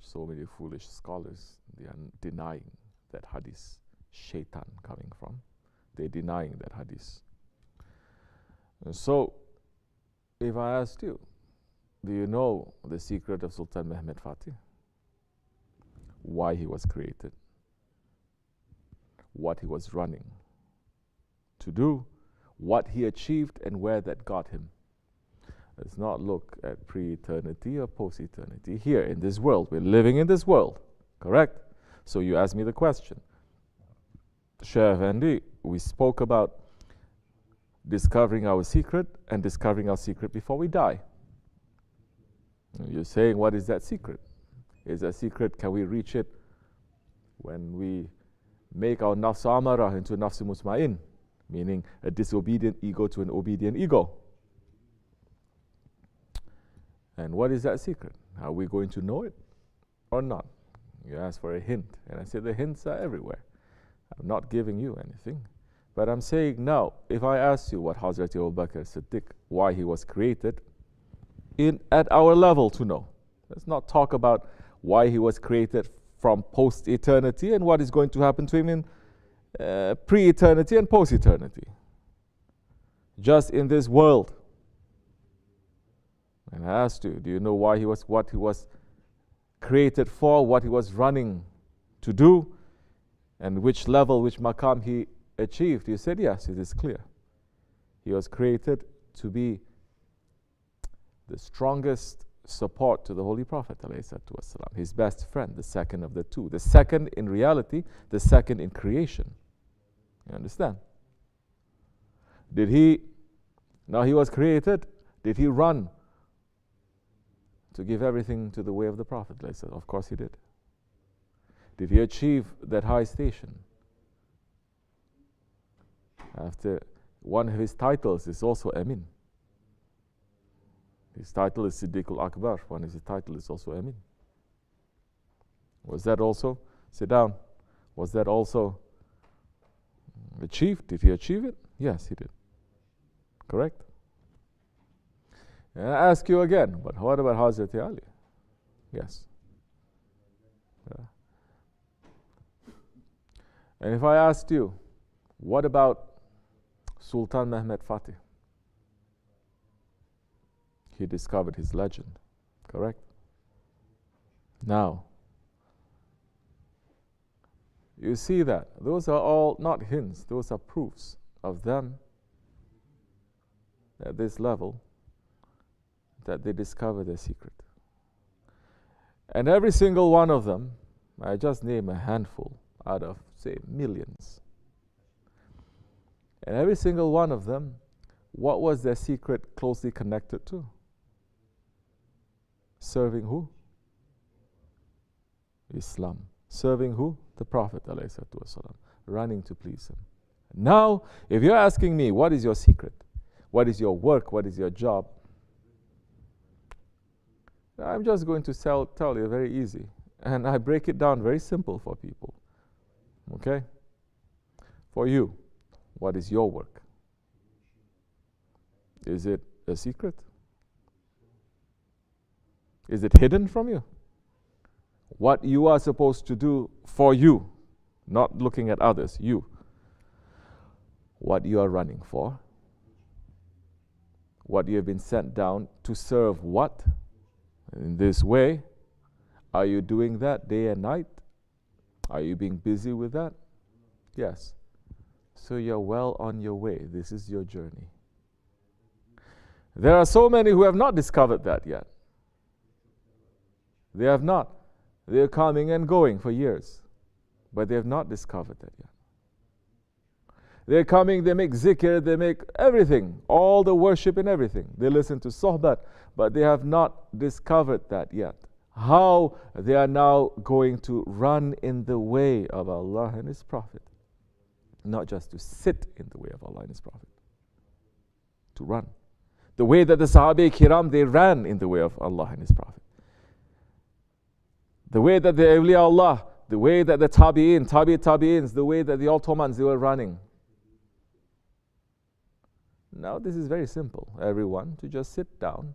so many foolish scholars, they are denying that hadith shaitan coming from. They're denying that hadith. And so, if I asked you, do you know the secret of Sultan Mehmed Fatih? Why he was created? What he was running to do? What he achieved and where that got him? Let's not look at pre-eternity or post-eternity. Here in this world, we're living in this world, correct? So you asked me the question. Shaykh Effendi, we spoke about discovering our secret and discovering our secret before we die. You're saying, what is that secret? Is that secret, can we reach it when we make our nafs amarah into nafs mutma'in, meaning a disobedient ego to an obedient ego? And what is that secret? Are we going to know it or not? You asked for a hint, and I said the hints are everywhere. I'm not giving you anything, but I'm saying now, if I ask you what Hazrat Abu Bakr Siddiq, why he was created, at our level to know. Let's not talk about why he was created from post-eternity and what is going to happen to him in pre-eternity and post-eternity. Just in this world. And I asked you, do you know why he was, what he was created for, what he was running to do, and which level, which maqam he achieved? You said yes, it is clear. He was created to be the strongest support to the Holy Prophet ﷺ, his best friend, the second of the two. The second in reality, the second in creation. You understand? Did he, now he was created, did he run to give everything to the way of the Prophet ﷺ? Of course he did. Did he achieve that high station? After one of his titles is also Amin. His title is Siddiqul Akbar. One of his titles is also Amin. Was that also, sit down, was that also achieved? Did he achieve it? Yes, he did. Correct? And I ask you again, but what about Hazrat Ali? Yes. Yeah. And if I asked you, what about Sultan Mehmed Fatih? He discovered his legend, correct? Now, you see that those are all not hints, those are proofs of them at this level that they discover their secret. And every single one of them, I just name a handful out of, say, millions. And every single one of them, what was their secret closely connected to? Serving who? Islam. Serving who? The Prophet ﷺ. Running to please him. Now, if you're asking me, what is your secret? What is your work? What is your job? I'm just going to tell you very easy. And I break it down very simple for people. Okay? For you, what is your work? Is it a secret? Is it hidden from you? What you are supposed to do for you, not looking at others, you. What you are running for. What you have been sent down to serve what? In this way. Are you doing that day and night? Are you being busy with that? Yes. So you're well on your way. This is your journey. There are so many who have not discovered that yet. They have not. They're coming and going for years, but they have not discovered that yet. They're coming, they make zikr, they make everything, all the worship and everything. They listen to sohbat, but they have not discovered that yet. How they are now going to run in the way of Allah and His Prophet. Not just to sit in the way of Allah and His Prophet. To run. The way that the Sahabe Kiram, they ran in the way of Allah and His Prophet. The way that the awliya Allah, the way that the tabi'ins, the way that the Ottomans, they were running. Now this is very simple. Everyone to just sit down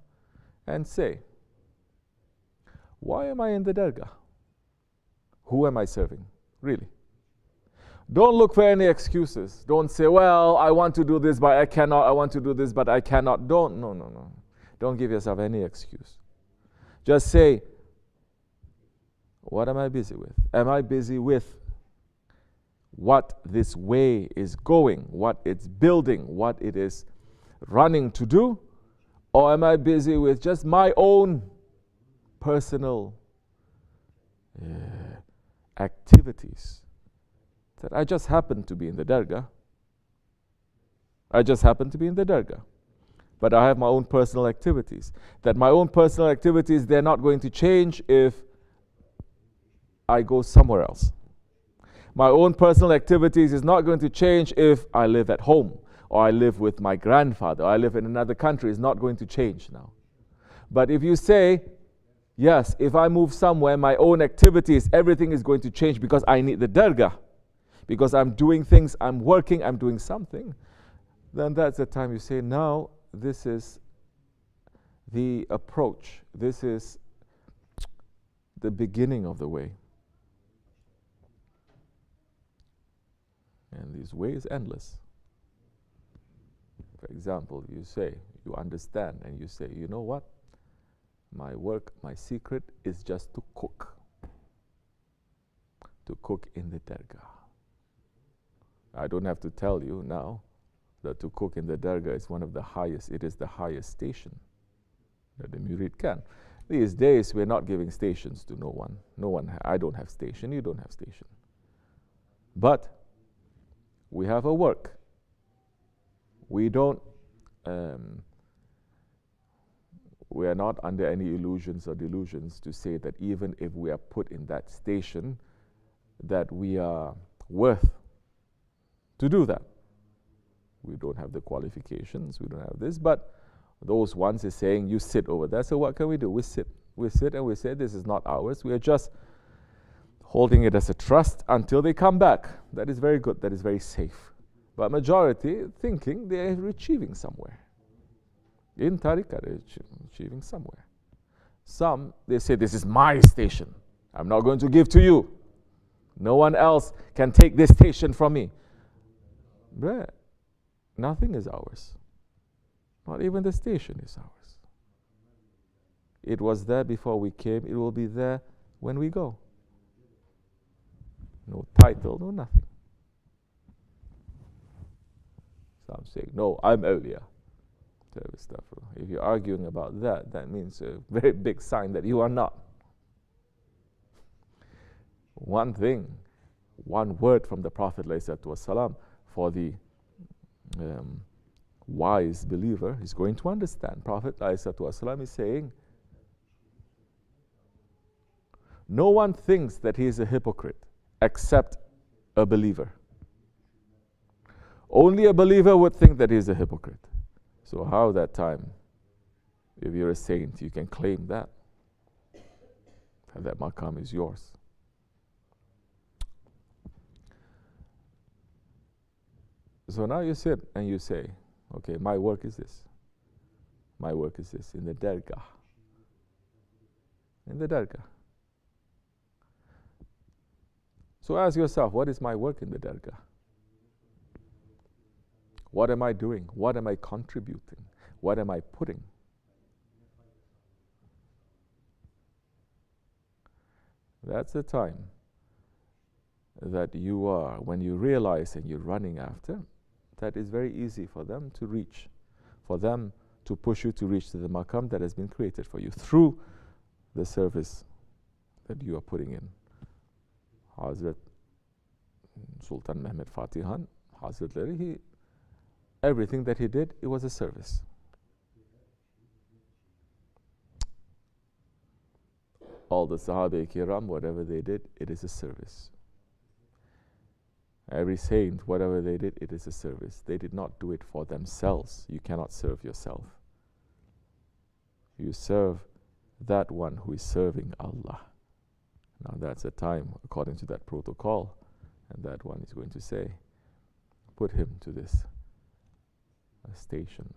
and say, Why am I in the dargah? Who am I serving? Really. Don't look for any excuses. Don't say, well, I want to do this, but I cannot. I want to do this, but I cannot. No. Don't give yourself any excuse. Just say, what am I busy with? Am I busy with what this way is going, what it's building, what it is running to do? Or am I busy with just my own personal activities? That I just happen to be in the dargah. I just happen to be in the dargah. But I have my own personal activities. That my own personal activities, they're not going to change if I go somewhere else. My own personal activities is not going to change if I live at home, or I live with my grandfather, or I live in another country. It's not going to change now. But if you say, yes, if I move somewhere, my own activities, everything is going to change because I need the dargah, because I'm doing things, I'm working, I'm doing something, then that's the time you say, now this is the approach. This is the beginning of the way. And this way is endless. For example, you say, you understand, and you say, you know what? My work, my secret is just to cook. To cook in the dargah. I don't have to tell you now that to cook in the dargah is one of the highest, it is the highest station that the murid can. These days, we're not giving stations to no one. I don't have station, you don't have station. But we have a work. We don't, we are not under any illusions or delusions to say that even if we are put in that station, that we are worth to do that. We don't have the qualifications, we don't have this, but those ones is saying, you sit over there. So what can we do? We sit and we say, this is not ours. We are just holding it as a trust until they come back. That is very good, that is very safe. But majority thinking they are achieving somewhere. In tariqah, they're achieving somewhere. Some, they say, this is my station. I'm not going to give to you. No one else can take this station from me. Bruh, nothing is ours. Not even the station is ours. It was there before we came. It will be there when we go. No title, no nothing. Some say, no, I'm awliya. If you're arguing about that, that means a very big sign that you are not. One thing, one word from the Prophet ﷺ for the wise believer is going to understand. Prophet ﷺ is saying, no one thinks that he is a hypocrite except a believer. Only a believer would think that he is a hypocrite. So how that time, if you're a saint, you can claim that maqam is yours. So now you sit and you say, okay, my work is this. My work is this, in the dargah. In the dargah. So ask yourself, what is my work in the dargah? What am I doing? What am I contributing? What am I putting? That's the time that you are, when you realize and you're running after, that is very easy for them to reach, for them to push you to reach to the maqam that has been created for you through the service that you are putting in. Hazrat Sultan Mehmed Fatihan, Hazrat Lari, everything that he did, it was a service. All the Sahaba Kiram, whatever they did, it is a service. Every saint, whatever they did, it is a service. They did not do it for themselves. You cannot serve yourself. You serve that one who is serving Allah. Now that's a time, according to that protocol, and that one is going to say, put him to this station.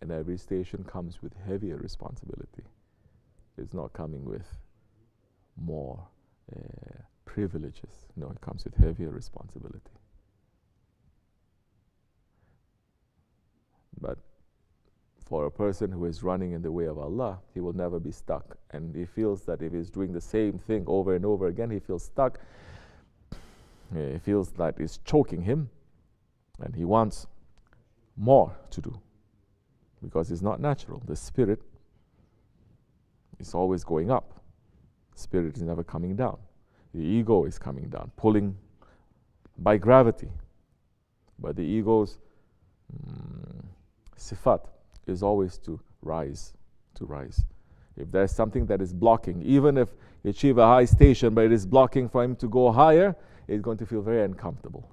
And every station comes with heavier responsibility. It's not coming with more privileges. No, it comes with heavier responsibility. But for a person who is running in the way of Allah, he will never be stuck. And he feels that if he's doing the same thing over and over again, he feels stuck. He feels that it's choking him. And he wants more to do. Because it's not natural. The spirit is always going up. Spirit is never coming down. The ego is coming down, pulling by gravity. But the ego's sifat is always to rise, to rise. If there's something that is blocking, even if he achieve a high station, but it is blocking for him to go higher, he's going to feel very uncomfortable.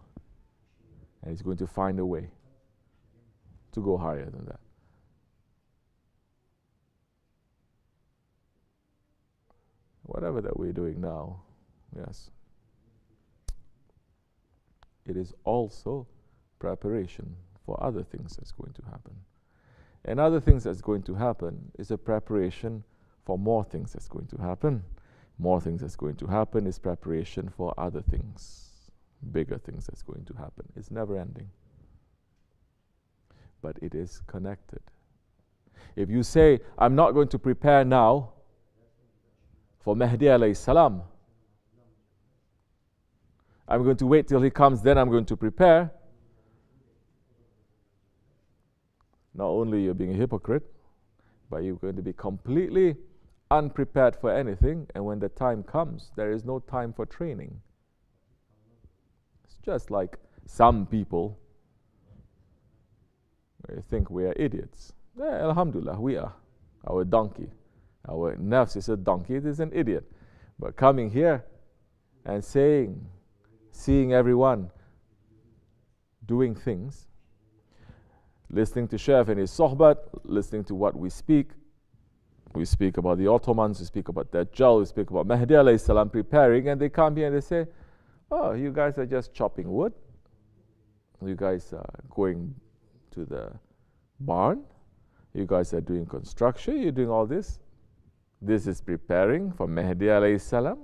And he's going to find a way to go higher than that. Whatever that we're doing now, yes, it is also preparation for other things that's going to happen. And other things that's going to happen is a preparation for more things that's going to happen. More things that's going to happen is preparation for other things, bigger things that's going to happen. It's never ending. But it is connected. If you say, I'm not going to prepare now for Mahdi alayhi salam, I'm going to wait till he comes, then I'm going to prepare. Not only you're being a hypocrite, but you're going to be completely unprepared for anything, and when the time comes, there is no time for training. It's just like some people think we are idiots. Yeah, alhamdulillah, we are. Our donkey, our nafs is a donkey, it is an idiot. But coming here and seeing everyone doing things, listening to Shaykh and his sohbat, listening to what we speak about the Ottomans, we speak about Dajjal, we speak about Mahdi alayhi salam preparing, and they come here and they say, oh, you guys are just chopping wood, you guys are going to the barn, you guys are doing construction, you're doing all this. This is preparing for Mahdi alayhi salam.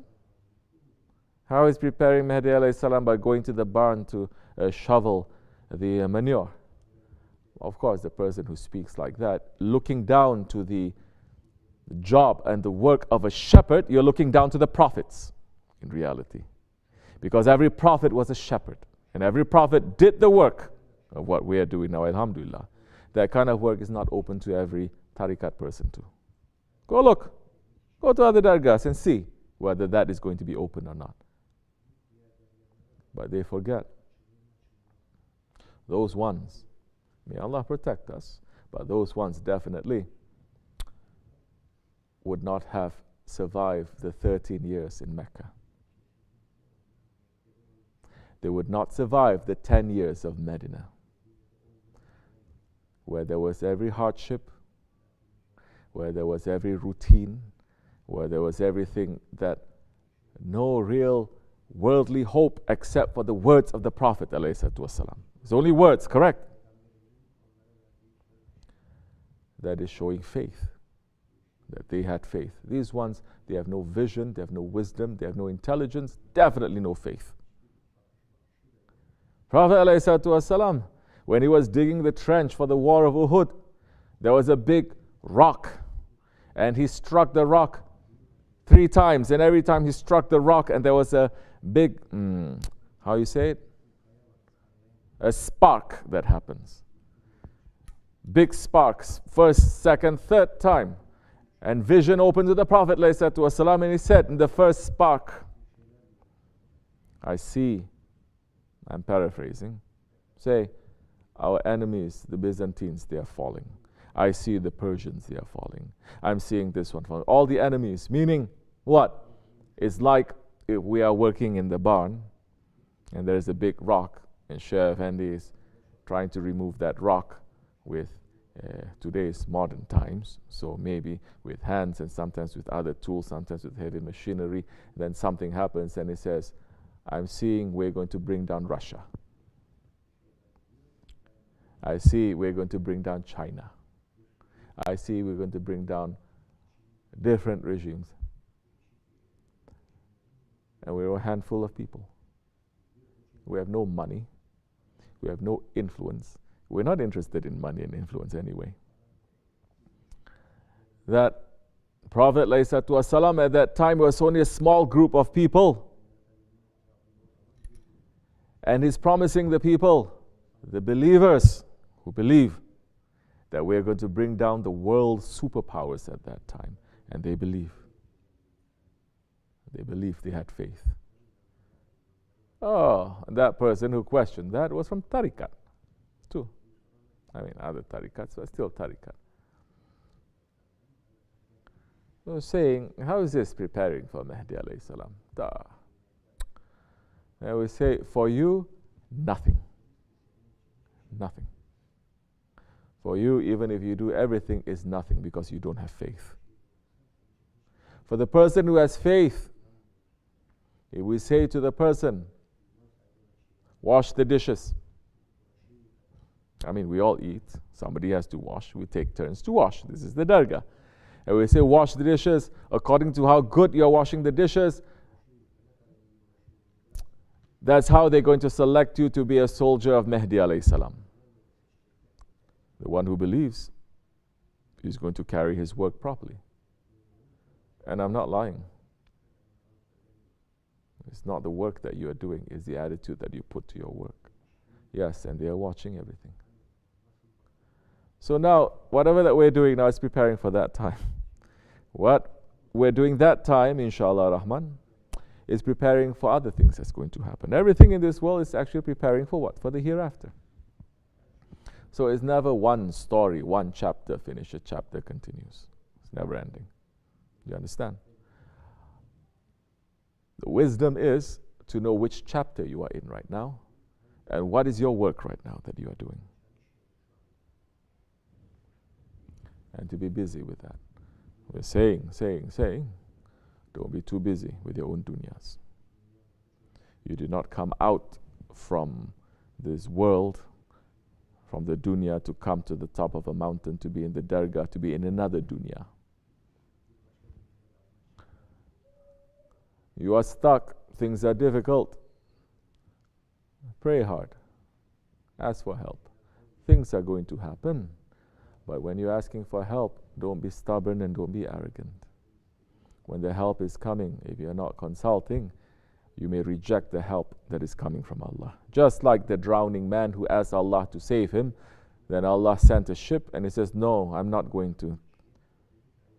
How is preparing Mahdi alayhi salam? By going to the barn to shovel the manure. Of course, the person who speaks like that, looking down to the job and the work of a shepherd, you're looking down to the prophets in reality. Because every prophet was a shepherd, and every prophet did the work of what we are doing now, alhamdulillah. That kind of work is not open to every tariqat person too. Go look. Go to other dargahs and see whether that is going to be open or not. But they forget. Those ones, may Allah protect us, but those ones definitely would not have survived the 13 years in Mecca. They would not survive the 10 years of Medina, where there was every hardship, where there was every routine, where there was everything that no real worldly hope except for the words of the Prophet ﷺ. It's only words, correct? That is showing faith, that they had faith. These ones, they have no vision, they have no wisdom, they have no intelligence, definitely no faith. Prophet ﷺ, when he was digging the trench for the war of Uhud, there was a big rock, and he struck the rock 3 times, and every time he struck the rock, and there was a big, how you say it? A spark that happens. Big sparks, first, second, third time. And vision opened to the Prophet ﷺ, and he said, in the first spark, I see, I'm paraphrasing, say, our enemies, the Byzantines, they are falling. I see the Persians, they are falling. I'm seeing this one falling. All the enemies, meaning what? It's like if we are working in the barn and there's a big rock, and Shaykh Effendi is trying to remove that rock with today's modern times, so maybe with hands and sometimes with other tools, sometimes with heavy machinery. Then something happens and he says, I'm seeing we're going to bring down Russia. I see we're going to bring down China. I see we're going to bring down different regimes. And we're a handful of people. We have no money. We have no influence. We're not interested in money and influence anyway. That Prophet ﷺ at that time was only a small group of people. And he's promising the people, the believers who believe, that we're going to bring down the world's superpowers at that time. And they believe. They believed, they had faith. Oh, and that person who questioned that was from Tariqat too. I mean, other Tariqats, but still Tariqat. So saying, how is this preparing for Mahdi alayhi salam? And we say, for you, nothing. Nothing. For you, even if you do everything, is nothing because you don't have faith. For the person who has faith, if we say to the person, wash the dishes. I mean, we all eat. Somebody has to wash. We take turns to wash. This is the dargah. And we say, wash the dishes. According to how good you're washing the dishes, that's how they're going to select you to be a soldier of Mahdi alayhi salam. The one who believes is going to carry his work properly. And I'm not lying. It's not the work that you are doing, it's the attitude that you put to your work. Yes, and they are watching everything. So now, whatever that we're doing now is preparing for that time. What we're doing that time, inshallah Rahman, is preparing for other things that's going to happen. Everything in this world is actually preparing for what? For the hereafter. So it's never one story, one chapter finish, a chapter continues. It's never ending. You understand? The wisdom is to know which chapter you are in right now and what is your work right now that you are doing. And to be busy with that. We're saying, don't be too busy with your own dunyas. You did not come out from this world, from the dunya, to come to the top of a mountain, to be in the dargah, to be in another dunya. You are stuck, things are difficult. Pray hard. Ask for help. Things are going to happen. But when you're asking for help, don't be stubborn and don't be arrogant. When the help is coming, if you're not consulting, you may reject the help that is coming from Allah. Just like the drowning man who asked Allah to save him, then Allah sent a ship and he says, no, I'm not going to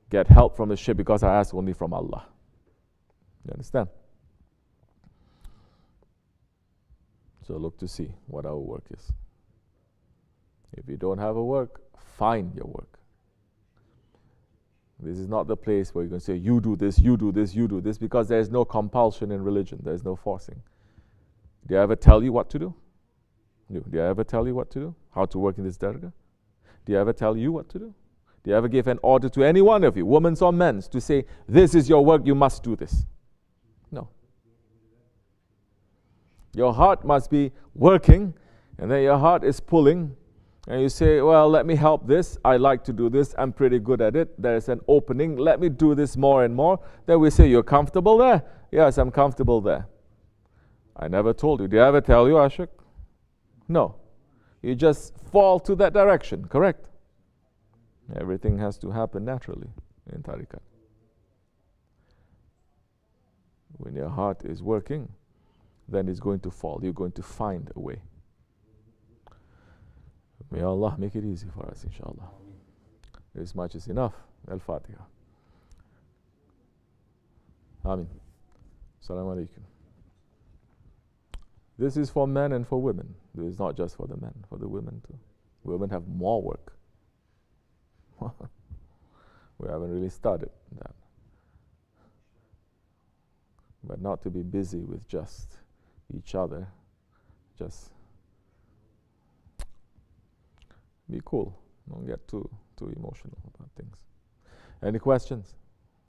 get help from the ship because I ask only from Allah. You understand? So look to see what our work is. If you don't have a work, find your work. This is not the place where you're going to say, you do this, you do this, you do this, because there is no compulsion in religion. There is no forcing. Did I ever tell you what to do? Did I ever tell you what to do? How to work in this dargah? Did I ever tell you what to do? Did I ever give an order to any one of you, women's or men's, to say, this is your work, you must do this? No. Your heart must be working, and then your heart is pulling, and you say, well, let me help this. I like to do this. I'm pretty good at it. There's an opening. Let me do this more and more. Then we say, you're comfortable there? Yes, I'm comfortable there. I never told you. Did I ever tell you, Ashik? No. You just fall to that direction, correct? Everything has to happen naturally in tariqat. When your heart is working, then it's going to fall. You're going to find a way. May Allah make it easy for us, inshallah. This much is enough. Al-Fatiha. Ameen. Assalamu alaikum. This is for men and for women. This is not just for the men, for the women too. Women have more work. We haven't really started that. But not to be busy with just each other. Just be cool. Don't get too emotional about things. Any questions?